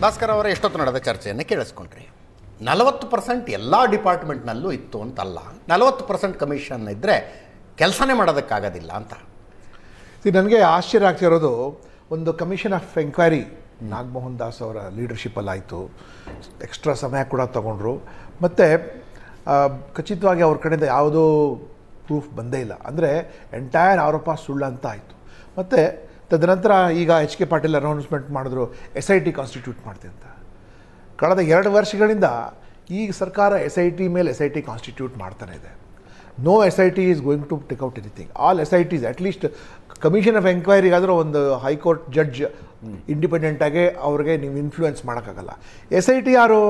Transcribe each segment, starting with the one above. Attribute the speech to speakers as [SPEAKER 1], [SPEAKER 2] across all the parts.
[SPEAKER 1] ಭಾಸ್ಕರ್ ಅವರ ಎಷ್ಟೊತ್ತು ನಡೆದ ಚರ್ಚೆಯನ್ನು ಕೇಳಿಸ್ಕೊಂಡ್ರಿ. 40% ಎಲ್ಲ ಡಿಪಾರ್ಟ್ಮೆಂಟ್ನಲ್ಲೂ ಇತ್ತು ಅಂತಲ್ಲ, 40% ಕಮಿಷನ್ ಇದ್ದರೆ ಕೆಲಸನೇ ಮಾಡೋದಕ್ಕಾಗೋದಿಲ್ಲ ಅಂತ.
[SPEAKER 2] ನನಗೆ ಆಶ್ಚರ್ಯ ಆಗ್ತಿರೋದು, ಒಂದು commission of enquiry Nagamohan Das ಅವರ ಲೀಡರ್ಶಿಪ್ಪಲ್ಲಿ ಆಯಿತು. ಎಕ್ಸ್ಟ್ರಾ ಸಮಯ ಕೂಡ ತಗೊಂಡ್ರು. ಮತ್ತು ಖಚಿತವಾಗಿ ಅವ್ರ ಕಡೆಯಿಂದ ಯಾವುದೋ ಪ್ರೂಫ್ ಬಂದೇ ಇಲ್ಲ. ಅಂದರೆ ಎಂಟೈರ್ ಆರೋಪ ಸುಳ್ಳು ಅಂತ ಆಯಿತು. ಮತ್ತು ತದನಂತರ ಈಗ ಎಚ್ ಕೆ ಪಾಟೀಲ್ ಅನೌನ್ಸ್ಮೆಂಟ್ ಮಾಡಿದ್ರು SIT ಕಾನ್ಸ್ಟಿಟ್ಯೂಟ್ ಮಾಡ್ತೀವಿ ಅಂತ. ಕಳೆದ 2 ವರ್ಷಗಳಿಂದ ಈಗ ಸರ್ಕಾರ SIT ಮೇಲೆ SIT ಕಾನ್ಸ್ಟಿಟ್ಯೂಟ್ ಮಾಡ್ತಾನೆ ಇದೆ. No SIT is going to take out anything. All SITs at least commission of ಎಂಕ್ವೈರಿಗಾದರೂ ಒಂದು ಹೈಕೋರ್ಟ್ ಜಡ್ಜ್ ಇಂಡಿಪೆಂಡೆಂಟಾಗಿ ಅವ್ರಿಗೆ ನೀವು ಇನ್ಫ್ಲೂಯೆನ್ಸ್ ಮಾಡೋಕ್ಕಾಗಲ್ಲ. SIT ಯಾರು?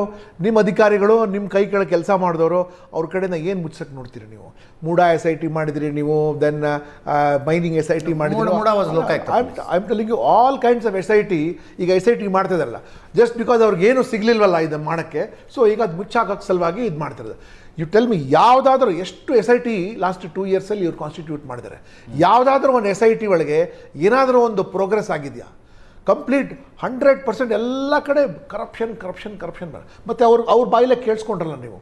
[SPEAKER 2] ನಿಮ್ಮ ಅಧಿಕಾರಿಗಳು, ನಿಮ್ಮ ಕೈ ಕೆಳಗೆ ಕೆಲಸ ಮಾಡಿದವರು. ಅವ್ರ ಕಡೆಯಿಂದ ಏನು ಮುಚ್ಚಕ್ಕೆ ನೋಡ್ತೀರಿ ನೀವು? ಮೂಡ SIT ಮಾಡಿದಿರಿ ನೀವು, ದೆನ್ ಮೈನಿಂಗ್ SIT ಮಾಡಿದಿರಿ. I am telling you all kinds of SIT ಈಗ SIT ಮಾಡ್ತಿದಾರಲ್ಲ, ಜಸ್ಟ್ ಬಿಕಾಸ್ ಅವ್ರಿಗೇನು ಸಿಗಲಿಲ್ವಲ್ಲ ಇದನ್ನು ಮಾಡೋಕ್ಕೆ. ಸೊ ಈಗ ಅದು ಮುಚ್ಚಾಕೋಕ್ಕೆ ಸಲುವಾಗಿ ಇದು ಮಾಡ್ತಿರೋದು. ಯು ಟೆಲ್ ಮಿ, ಯಾವುದಾದ್ರೂ ಎಷ್ಟು SIT ಲಾಸ್ಟ್ 2 ಇಯರ್ಸಲ್ಲಿ ಇವ್ರು ಕಾನ್ಸ್ಟಿಟ್ಯೂಟ್ ಮಾಡಿದ್ದಾರೆ? ಯಾವುದಾದ್ರೂ ಒಂದು SIT ಒಳಗೆ ಏನಾದರೂ ಒಂದು ಪ್ರೋಗ್ರೆಸ್ ಆಗಿದೆಯಾ? ಕಂಪ್ಲೀಟ್ 100% ಎಲ್ಲ ಕಡೆ ಕರಪ್ಷನ್. ಮತ್ತು ಅವ್ರ ಬಾಯಿಲೆ ಕೇಳಿಸ್ಕೊಂಡ್ರಲ್ಲ ನೀವು.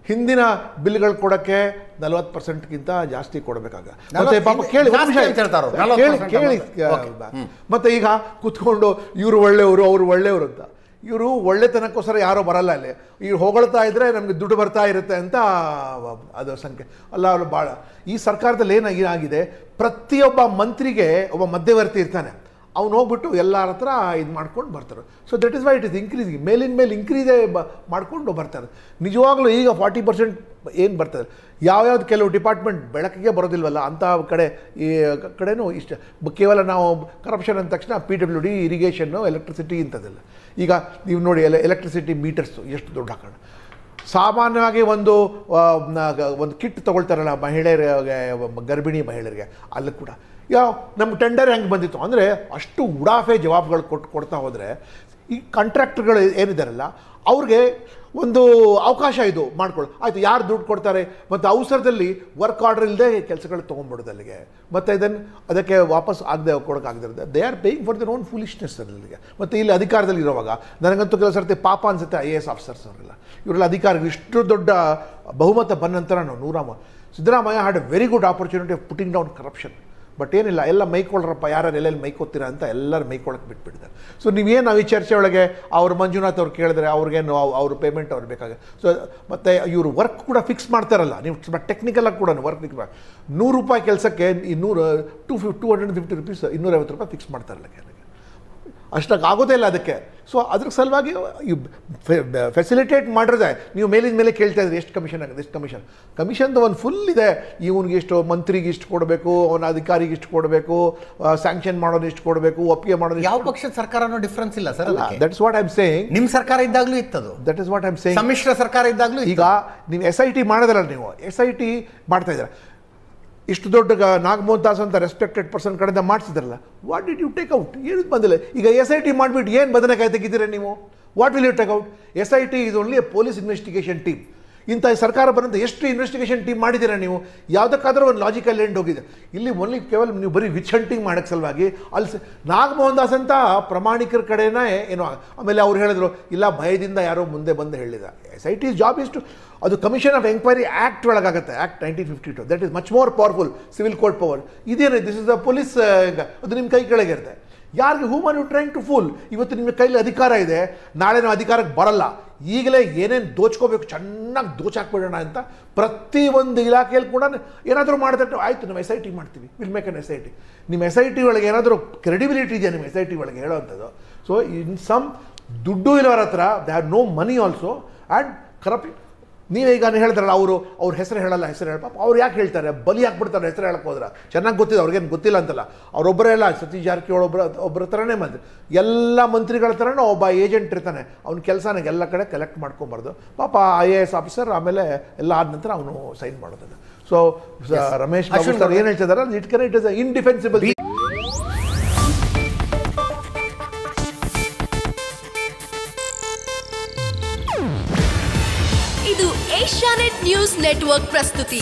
[SPEAKER 2] ಹಿಂದಿನ ಬಿಲ್ಗಳು ಕೊಡೋಕ್ಕೆ 40%ಗಿಂತ ಜಾಸ್ತಿ ಕೊಡಬೇಕಾಗ. ಮತ್ತೆ ಪಾಪ ಕೇಳಿ ಮತ್ತೆ ಈಗ ಕೂತ್ಕೊಂಡು ಇವರು ಒಳ್ಳೆಯವರು, ಅವರು ಒಳ್ಳೆಯವರು ಅಂತ. ಇವರು ಒಳ್ಳೆತನಕ್ಕೋಸ್ಕರ ಯಾರೋ ಬರಲ್ಲ. ಅಲ್ಲಿ ಇವ್ರು ಹೊಗಳ್ತಾ ಇದ್ದರೆ ನಮಗೆ ದುಡ್ಡು ಬರ್ತಾ ಇರುತ್ತೆ ಅಂತ ಅದು ಸಂಖ್ಯೆ ಅಲ್ಲ. ಅವರು ಭಾಳ ಈ ಸರ್ಕಾರದಲ್ಲಿ ಏನಾಗಿದೆ, ಪ್ರತಿಯೊಬ್ಬ ಮಂತ್ರಿಗೆ ಒಬ್ಬ ಮಧ್ಯವರ್ತಿ ಇರ್ತಾನೆ. ಅವ್ನು ಹೋಗ್ಬಿಟ್ಟು ಎಲ್ಲರ ಹತ್ರ ಇದು ಮಾಡ್ಕೊಂಡು ಬರ್ತಾರೆ. So that is why it is increasing. ಮೇಲಿನ ಮೇಲೆ ಇನ್ಕ್ರೀಸೇ ಮಾಡ್ಕೊಂಡು ಬರ್ತಾರೆ. ನಿಜವಾಗ್ಲೂ ಈಗ 40% ಏನು ಬರ್ತಾರೆ. ಯಾವ್ಯಾವ್ದು ಕೆಲವು ಡಿಪಾರ್ಟ್ಮೆಂಟ್ ಬೆಳಕಿಗೆ ಬರೋದಿಲ್ವಲ್ಲ ಅಂಥ ಕಡೆನೂ ಇಷ್ಟ. ಕೇವಲ ನಾವು ಕರಪ್ಷನ್ ಅಂದ ತಕ್ಷಣ PWD, ಇರಿಗೇಷನ್ನು, ಎಲೆಕ್ಟ್ರಿಸಿಟಿ ಇಂಥದ್ದೆಲ್ಲ. ಈಗ ನೀವು ನೋಡಿ, ಎಲೆಕ್ಟ್ರಿಸಿಟಿ ಮೀಟರ್ಸು ಎಷ್ಟು ದೊಡ್ಡ ಹಾಕೋಣ. ಸಾಮಾನ್ಯವಾಗಿ ಒಂದು ಕಿಟ್ ತೊಗೊಳ್ತಾರಲ್ಲ ಮಹಿಳೆಯರಿಗೆ, ಗರ್ಭಿಣಿ ಮಹಿಳೆಯರಿಗೆ, ಅಲ್ಲಿ ಕೂಡ ನಮ್ಮ ಟೆಂಡರ್ ಹೆಂಗೆ ಬಂದಿತ್ತು ಅಂದರೆ ಅಷ್ಟು ಉಡಾಫೆ ಜವಾಬ್ಗಳು ಕೊಡ್ತಾ ಹೋದರೆ ಈ ಕಾಂಟ್ರಾಕ್ಟರ್ಗಳು ಏನಿದ್ದಾರಲ್ಲ ಅವ್ರಿಗೆ ಒಂದು ಅವಕಾಶ ಇದು ಮಾಡ್ಕೊಳ್ಳಿ. ಆಯಿತು, ಯಾರು ದುಡ್ಡು ಕೊಡ್ತಾರೆ ಮತ್ತು ಅವಸರದಲ್ಲಿ ವರ್ಕ್ ಆರ್ಡರ್ ಇಲ್ಲದೆ ಕೆಲಸಗಳು ತೊಗೊಂಡ್ಬಿಡೋದು ಅಲ್ಲಿಗೆ. ಮತ್ತು ಅದಕ್ಕೆ ವಾಪಸ್ ಕೊಡೋಕ್ಕಾಗದಿರುತ್ತೆ. They are paying for their own foolishness ಅಲ್ಲಿಗೆ. ಮತ್ತು ಇಲ್ಲಿ ಅಧಿಕಾರದಲ್ಲಿ ಇರೋವಾಗ ನನಗಂತೂ ಕೆಲವು ಸರ್ತಿ ಪಾಪ ಅನಿಸುತ್ತೆ IAS ಆಫೀಸರ್ಸ್ ಅವರೆಲ್ಲ. ಇವರೆಲ್ಲ ಅಧಿಕಾರಿಗಳು ಇಷ್ಟು ದೊಡ್ಡ ಬಹುಮತ ಬಂದ ನಂತರ ನಾವು Siddaramaiah had A very good opportunity of putting down corruption. But ಏನಿಲ್ಲ, ಎಲ್ಲ ಮೈಕೊಳ್ಳ್ರಪ್ಪ, ಯಾರು ಎಲ್ಲೆಲ್ಲಿ ಮೈಕೋತೀರ ಅಂತ ಎಲ್ಲರೂ ಮೈಕೊಳ್ಳೋಕೆ ಬಿಟ್ಬಿಟ್ಟಿದ್ದಾರೆ. ಸೊ ನೀವೇನು ಈ ಚರ್ಚೆ ಒಳಗೆ ಅವ್ರು ಮಂಜುನಾಥ್ ಅವ್ರು ಕೇಳಿದ್ರೆ ಅವ್ರಿಗೇನು ಅವ್ರ ಪೇಮೆಂಟ್ ಅವ್ರು ಬೇಕಾಗ. ಸೊ ಮತ್ತು ಇವರು ವರ್ಕ್ ಕೂಡ ಫಿಕ್ಸ್ ಮಾಡ್ತಾರಲ್ಲ, ನೀವು ಟೆಕ್ನಿಕಲಾಗಿ ಕೂಡ ವರ್ಕ್ ಫಿಕ್ಸ್ ಮಾಡಿ ₹100 ಕೆಲಸಕ್ಕೆ 250 ರೂಪೀಸ್, ₹250 ಫಿಕ್ಸ್ ಮಾಡ್ತಾರಲ್ಲ ಕೆಲಗೆ. ಅಷ್ಟಾಗಿ ಆಗೋದೇ ಇಲ್ಲ ಅದಕ್ಕೆ. ಸೊ ಅದ್ರ ಸಲುವಾಗಿ ಫೆಸಿಲಿಟೇಟ್ ಮಾಡಿರೋದೆ. ನೀವು ಮೇಲಿನ ಮೇಲೆ ಕೇಳ್ತಾ ಇದ್ರಿ ಎಷ್ಟು ಕಮಿಷನ್ ಆಗಿದೆ, ಎಷ್ಟು ಕಮಿಷನ್ದು ಒಂದು ಫುಲ್ ಇದೆ. ಇವನಿಗೆ ಇಷ್ಟು, ಮಂತ್ರಿಗೆ ಇಷ್ಟು ಕೊಡಬೇಕು, ಅವನ ಅಧಿಕಾರಿಗೆ ಇಷ್ಟು ಕೊಡಬೇಕು, ಸ್ಯಾಂಕ್ಷನ್ ಮಾಡೋದು ಇಷ್ಟು ಕೊಡಬೇಕು, ಒಪ್ಪಿಗೆ ಮಾಡೋದು.
[SPEAKER 1] ಯಾವ ಪಕ್ಷದ ಸರ್ಕಾರನೂ ಡಿಫ್ರೆನ್ಸ್ ಇಲ್ಲ sir.
[SPEAKER 2] That is what I am saying.
[SPEAKER 1] ನಿಮ್ಮ ಸರ್ಕಾರ ಇದ್ದಾಗಲೂ ಇತ್ತದು.
[SPEAKER 2] That is what I am saying.
[SPEAKER 1] ಸಮ್ಮಿಶ್ರ ಸರ್ಕಾರ ಇದ್ದಾಗಲೂ
[SPEAKER 2] ಈಗ ನೀವು SIT ಮಾಡೋದಲ್ಲ, ನೀವು SIT ಮಾಡ್ತಾ ಇದ್ದೀರಾ. ಇಷ್ಟು ದೊಡ್ಡ ನಾಗಮೋಹನ್ ದಾಸ್ ಅಂತ ರೆಸ್ಪೆಕ್ಟೆಡ್ ಪರ್ಸನ್ ಕಡೆಯಿಂದ ಮಾಡಿಸಿದ್ರಲ್ಲ, what did you take out? ಏನು ಬಂದಿಲ್ಲ. ಈಗ SIT ಮಾಡಿಬಿಟ್ಟು ಏನು ಬದನೆಕಾಯಿ ತೆಗಿತೀರ ನೀವು? What will you take out? SIT is only a police investigation team. ಇಂಥ ಸರ್ಕಾರ ಬಂದಂಥ ಎಷ್ಟು ಇನ್ವೆಸ್ಟಿಗೇಷನ್ ಟೀಮ್ ಮಾಡಿದ್ದೀರಾ ನೀವು? ಯಾವುದಕ್ಕಾದ್ರೂ ಒಂದು ಲಾಜಿಕಲ್ ಎಂಡ್ ಹೋಗಿದೆ. ಇಲ್ಲಿ ಓನ್ಲಿ ಕೇವಲ ನೀವು ಬರೀ ವಿಚ್ ಹಂಟಿಂಗ್ ಮಾಡೋಕ್ಕೆ ಸಲುವಾಗಿ ಅಲ್ಲಿ ನಾಗಮೋಹನ್ ದಾಸ್ ಅಂತ ಪ್ರಾಮಾಣಿಕರ ಕಡೆನೇ ಏನೋ. ಆಮೇಲೆ ಅವ್ರು ಹೇಳಿದ್ರು, ಇಲ್ಲ ಭಯದಿಂದ ಯಾರೋ ಮುಂದೆ ಬಂದು ಹೇಳಿದ. SIT ಜಾಬ್ ಇಷ್ಟು, ಅದು ಕಮಿಷನ್ ಆಫ್ ಎಂಕ್ವೈರಿ ಆ್ಯಕ್ಟ್ ಒಳಗಾಗುತ್ತೆ, act 1952. That is much more powerful civil court power. ಇದೇನು, ದಿಸ್ ಇಸ್ ದ ಪೊಲೀಸ್, ಅದು ನಿಮ್ಮ ಕೈ ಕೆಳಗೆ ಇರುತ್ತೆ. ಯಾರಿಗೆ whom are you trying to fool? ಇವತ್ತು ನಿಮ್ಮ ಕೈಲಿ ಅಧಿಕಾರ ಇದೆ, ನಾಳೆ ನಾವು ಅಧಿಕಾರಕ್ಕೆ ಬರಲ್ಲ, ಈಗಲೇ ಏನೇನು ದೋಚ್ಕೋಬೇಕು ಚೆನ್ನಾಗಿ ದೋಚಾಕ್ಬಿಡೋಣ ಅಂತ ಪ್ರತಿಯೊಂದು ಇಲಾಖೆಯಲ್ಲಿ ಕೂಡ ಏನಾದರೂ ಮಾಡಿದ್ರೆ ಆಯಿತು ನಮ್ಮ SIT ಮಾಡ್ತೀವಿ, ವಿಲ್ ಮೇಕ್ ಅನ್ SIT. ನಿಮ್ಮ SIT ಒಳಗೆ ಏನಾದರೂ ಕ್ರೆಡಿಬಿಲಿಟಿ ಇದೆಯಾ ನಿಮ್ಮ SIT ಒಳಗೆ ಹೇಳೋವಂಥದ್ದು? ಸೊ ಇನ್ ಸಮ್ ದುಡ್ಡು ಇಲ್ಲವರ ಹತ್ರ, they have no money also and corrupt. ನೀವೀಗ ಹೇಳ್ತಾರಲ್ಲ, ಅವ್ರ ಹೆಸರು ಹೇಳಲ್ಲ, ಹೆಸರು ಹೇಳ. ಪಾಪ ಅವ್ರು ಯಾಕೆ ಹೇಳ್ತಾರೆ? ಬಲಿ ಹಾಕ್ಬಿಡ್ತಾರೆ ಹೆಸರು ಹೇಳಕ್ಕೆ ಹೋದ್ರೆ. ಚೆನ್ನಾಗಿ ಗೊತ್ತಿದೆ, ಅವ್ರಿಗೇನು ಗೊತ್ತಿಲ್ಲ ಅಂತಲ್ಲ. ಅವರೊಬ್ಬರೇ ಅಲ್ಲ, ಸತೀಶ್ ಜಾರಕಿಹೊಳಿ ಒಬ್ಬರ ಥರನೇ ಮಂತ್ರಿ, ಎಲ್ಲ ಮಂತ್ರಿಗಳ ಥರನೂ ಒಬ್ಬ ಏಜೆಂಟ್ ಇರ್ತಾನೆ. ಅವ್ನ ಕೆಲಸನ ಎಲ್ಲ ಕಡೆ ಕಲೆಕ್ಟ್ ಮಾಡ್ಕೊಂಬಾರ್ದು. ಪಾಪ IAS ಆಫೀಸರ್ ಆಮೇಲೆ ಎಲ್ಲ ಆದ ನಂತರ ಅವನು ಸೈನ್ ಮಾಡೋದನ್ನು. ಸೊ ರಮೇಶ್ ಬಾಬು ಸರ್ ಏನು ಹೇಳ್ತಿದ್ದಾರೆ, ಇಟ್ ಇಸ್ ಇಂಡಿಫೆನ್ಸಿಬಲ್.
[SPEAKER 3] ಇದು ಏಷ್ಯಾನೆಟ್ ನ್ಯೂಸ್ ನೆಟ್ವರ್ಕ್ ಪ್ರಸ್ತುತಿ.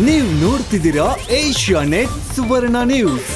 [SPEAKER 4] ನೀವು ನೋಡ್ತಿದ್ದೀರಾ ಏಷ್ಯಾನೆಟ್ ಸುವರ್ಣ ನ್ಯೂಸ್.